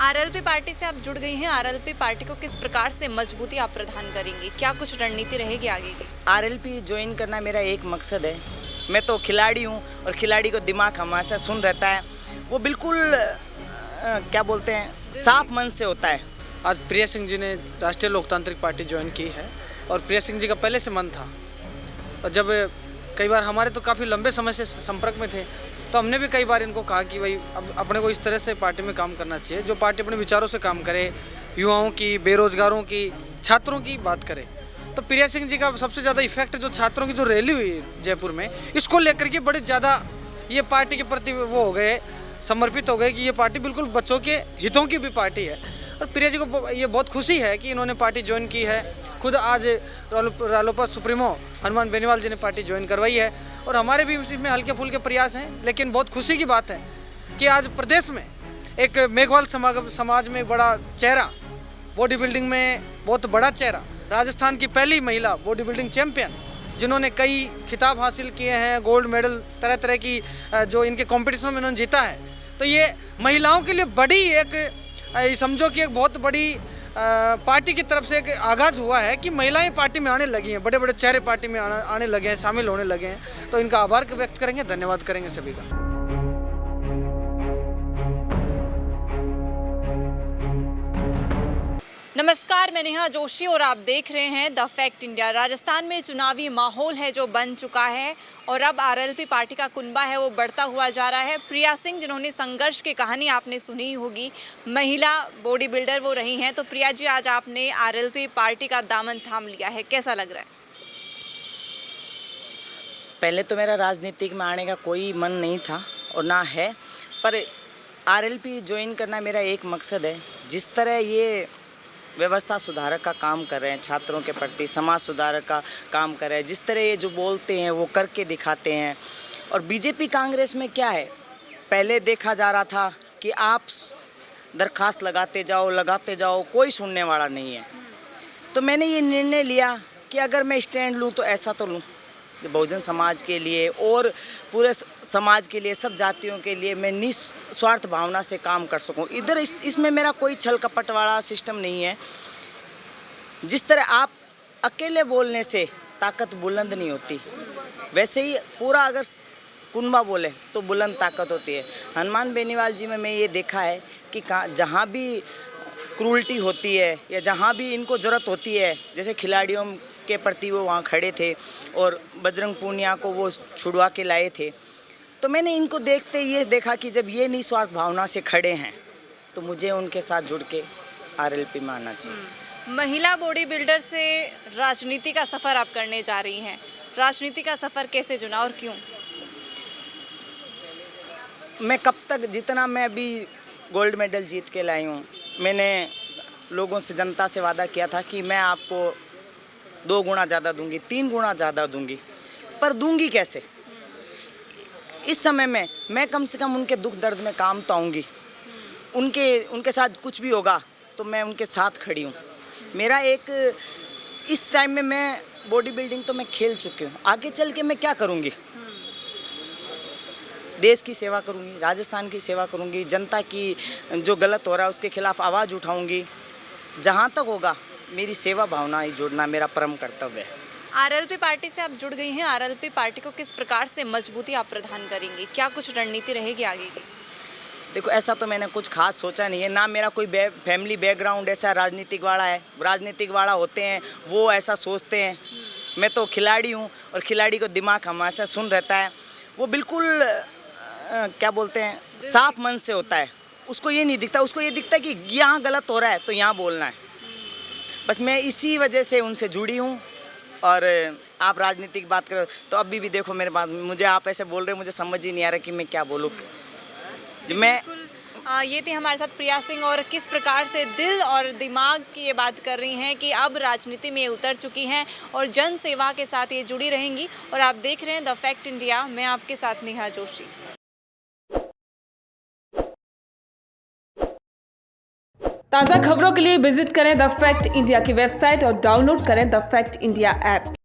RLP party से आप जुड़ गई हैं। आरएलपी पार्टी को किस प्रकार से मजबूती आप प्रदान करेंगी? क्या कुछ रणनीति रहेगी आगे की? आरएलपी ज्वाइन करना मेरा एक मकसद है। मैं तो खिलाड़ी हूँ और खिलाड़ी को दिमाग हमेशा सुन रहता है। वो बिल्कुल क्या बोलते हैं, साफ मन से होता है। आज प्रिया सिंह जी ने राष्ट्रीय लोकतांत्रिक पार्टी ज्वाइन की है और प्रिया सिंह जी का पहले से मन था। और जब कई बार हमारे तो काफ़ी लंबे समय से संपर्क में थे, तो हमने भी कई बार इनको कहा कि भाई अब अपने को इस तरह से पार्टी में काम करना चाहिए जो पार्टी अपने विचारों से काम करे, युवाओं की, बेरोजगारों की, छात्रों की बात करे। तो प्रिया सिंह जी का सबसे ज़्यादा इफेक्ट जो छात्रों की जो रैली हुई जयपुर में, इसको लेकर के बड़े ज़्यादा ये पार्टी के प्रति वो हो गए, समर्पित हो गए कि ये पार्टी बिल्कुल बच्चों के हितों की भी पार्टी है। और प्रिया जी को ये बहुत खुशी है कि इन्होंने पार्टी ज्वाइन की है। खुद आज रालोपा सुप्रीमो हनुमान बेनीवाल जी ने पार्टी ज्वाइन करवाई है और हमारे भी इसमें हल्के फुल्के प्रयास हैं। लेकिन बहुत खुशी की बात है कि आज प्रदेश में एक मेघवाल समाज में बड़ा चेहरा, बॉडी बिल्डिंग में बहुत बड़ा चेहरा, राजस्थान की पहली महिला बॉडी बिल्डिंग चैम्पियन जिन्होंने कई खिताब हासिल किए हैं, गोल्ड मेडल तरह तरह की जो इनके कॉम्पिटिशन में उन्होंने जीता है। तो ये महिलाओं के लिए बड़ी एक समझो कि एक बहुत बड़ी पार्टी की तरफ से एक आगाज़ हुआ है कि महिलाएं पार्टी में आने लगी हैं, बड़े बड़े चेहरे पार्टी में आने लगे हैं, शामिल होने लगे हैं। तो इनका आभार व्यक्त करेंगे, धन्यवाद करेंगे सभी का। नमस्कार, मैं नेहा जोशी और आप देख रहे हैं द फैक्ट इंडिया। राजस्थान में चुनावी माहौल है जो बन चुका है और अब आरएलपी पार्टी का कुनबा है वो बढ़ता हुआ जा रहा है। प्रिया सिंह जिन्होंने संघर्ष की कहानी आपने सुनी होगी, महिला बॉडी बिल्डर वो रही हैं। तो प्रिया जी, आज आपने आरएलपी पार्टी का दामन थाम लिया है, कैसा लग रहा है? पहले तो मेरा राजनीतिक में आने का कोई मन नहीं था और ना है, पर आरएलपी ज्वाइन करना मेरा एक मकसद है। जिस तरह ये व्यवस्था सुधारक का काम कर रहे हैं, छात्रों के प्रति समाज सुधारक का काम कर रहे हैं, जिस तरह ये जो बोलते हैं वो करके दिखाते हैं। और बीजेपी कांग्रेस में क्या है, पहले देखा जा रहा था कि आप दरखास्त लगाते जाओ, कोई सुनने वाला नहीं है। तो मैंने ये निर्णय लिया कि अगर मैं स्टैंड लूँ तो ऐसा तो लूँ बहुजन समाज के लिए और पूरे समाज के लिए, सब जातियों के लिए मैं निस्वार्थ भावना से काम कर सकूं। इधर इसमें मेरा कोई छल कपट वाला सिस्टम नहीं है। जिस तरह आप अकेले बोलने से ताकत बुलंद नहीं होती, वैसे ही पूरा अगर कुनबा बोले तो बुलंद ताकत होती है। हनुमान बेनीवाल जी में मैं ये देखा है कि जहाँ भी क्रूल्टी होती है या जहाँ भी इनको ज़रूरत होती है, जैसे खिलाड़ियों के प्रति वो वहाँ खड़े थे और बजरंग पूनिया को वो छुड़वा के लाए थे। तो मैंने इनको देखते ये देखा कि जब ये निस्वार्थ भावना से खड़े हैं तो मुझे उनके साथ जुड़ के आरएलपी में आना चाहिए। महिला बॉडी बिल्डर से राजनीति का सफ़र आप करने जा रही हैं, राजनीति का सफ़र कैसे चुना और क्यों? मैं कब तक, जितना मैं अभी गोल्ड मेडल जीत के लाई हूँ, मैंने लोगों से, जनता से वादा किया था कि मैं आपको 2 गुना ज़्यादा दूंगी, 3 गुना ज़्यादा दूंगी, पर दूंगी कैसे? इस समय में मैं कम से कम उनके दुख दर्द में काम तो आऊँगी। उनके साथ कुछ भी होगा तो मैं उनके साथ खड़ी हूँ। मेरा एक इस टाइम में मैं बॉडी बिल्डिंग तो मैं खेल चुकी हूँ, आगे चल के मैं क्या करूँगी? देश की सेवा करूँगी, राजस्थान की सेवा करूँगी, जनता की जो गलत हो रहा है उसके खिलाफ आवाज़ उठाऊँगी। जहाँ तक होगा मेरी सेवा भावना ही जोड़ना मेरा परम कर्तव्य है। आरएलपी पार्टी से आप जुड़ गई हैं। आरएलपी पार्टी को किस प्रकार से मजबूती आप प्रदान करेंगी? क्या कुछ रणनीति रहेगी आगे की? देखो, ऐसा तो मैंने कुछ खास सोचा नहीं है, ना मेरा कोई फैमिली बैकग्राउंड ऐसा राजनीतिक वाला है। राजनीतिक वाला होते हैं वो ऐसा सोचते हैं। मैं तो खिलाड़ी हूँ और खिलाड़ी को दिमाग हमेशा सुन रहता है। वो बिल्कुल क्या बोलते हैं, साफ मन से होता है। उसको ये नहीं दिखता, उसको ये दिखता है कि यहाँ गलत हो रहा है तो यहाँ बोलना है। बस मैं इसी वजह से उनसे जुड़ी हूँ। और आप राजनीतिक बात करो तो अभी भी देखो मेरे पास, मुझे आप ऐसे बोल रहे हो, मुझे समझ ही नहीं आ रहा कि मैं क्या बोलूँ। ये थी हमारे साथ प्रिया सिंह और किस प्रकार से दिल और दिमाग की ये बात कर रही हैं कि अब राजनीति में उतर चुकी हैं और जन सेवा के साथ ये जुड़ी रहेंगी। और आप देख रहे हैं द फैक्ट इंडिया, मैं आपके साथ नेहा जोशी। ताज़ा खबरों के लिए विजिट करें द फैक्ट इंडिया की वेबसाइट और डाउनलोड करें द फैक्ट इंडिया ऐप।